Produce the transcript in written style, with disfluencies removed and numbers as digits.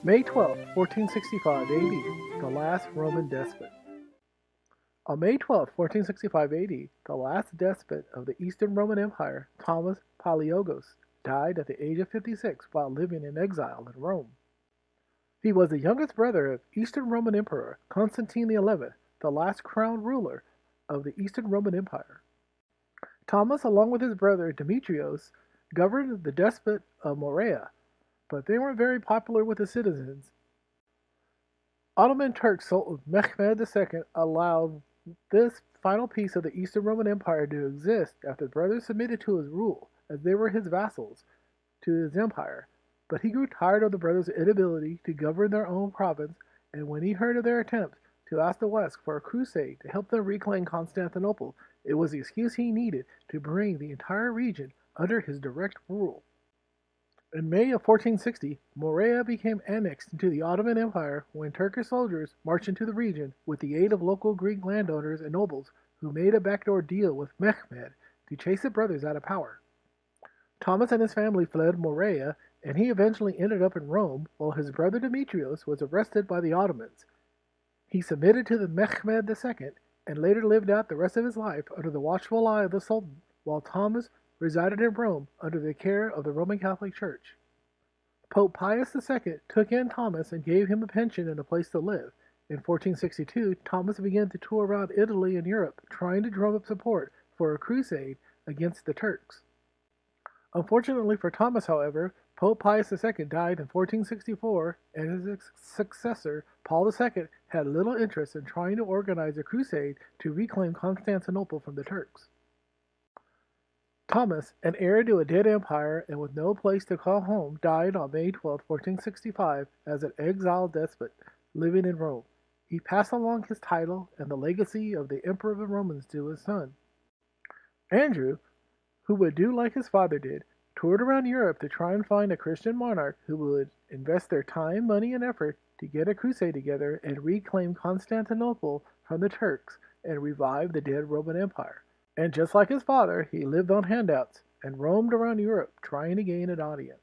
May 12, 1465 AD, the last Roman despot. On May 12, 1465 AD, the last despot of the Eastern Roman Empire, Thomas Palaiologos, died at the age of 56 while living in exile in Rome. He was the youngest brother of Eastern Roman Emperor Constantine XI, the last crowned ruler of the Eastern Roman Empire. Thomas, along with his brother Demetrios, governed the despot of Morea, but they weren't very popular with the citizens. Ottoman Turk Sultan Mehmed II allowed this final piece of the Eastern Roman Empire to exist after the brothers submitted to his rule, as they were his vassals to his empire. But he grew tired of the brothers' inability to govern their own province, and when he heard of their attempts to ask the West for a crusade to help them reclaim Constantinople, it was the excuse he needed to bring the entire region under his direct rule. In May of 1460, Morea became annexed into the Ottoman Empire when Turkish soldiers marched into the region with the aid of local Greek landowners and nobles who made a backdoor deal with Mehmed to chase the brothers out of power. Thomas and his family fled Morea, and he eventually ended up in Rome while his brother Demetrios was arrested by the Ottomans. He submitted to the Mehmed II and later lived out the rest of his life under the watchful eye of the Sultan, while Thomas resided in Rome under the care of the Roman Catholic Church. Pope Pius II took in Thomas and gave him a pension and a place to live. In 1462, Thomas began to tour around Italy and Europe, trying to drum up support for a crusade against the Turks. Unfortunately for Thomas, however, Pope Pius II died in 1464, and his successor, Paul II, had little interest in trying to organize a crusade to reclaim Constantinople from the Turks. Thomas, an heir to a dead empire and with no place to call home, died on May 12, 1465, as an exiled despot living in Rome. He passed along his title and the legacy of the Emperor of the Romans to his son. Andrew, who would do like his father did, toured around Europe to try and find a Christian monarch who would invest their time, money, and effort to get a crusade together and reclaim Constantinople from the Turks and revive the dead Roman Empire. And just like his father, he lived on handouts and roamed around Europe trying to gain an audience.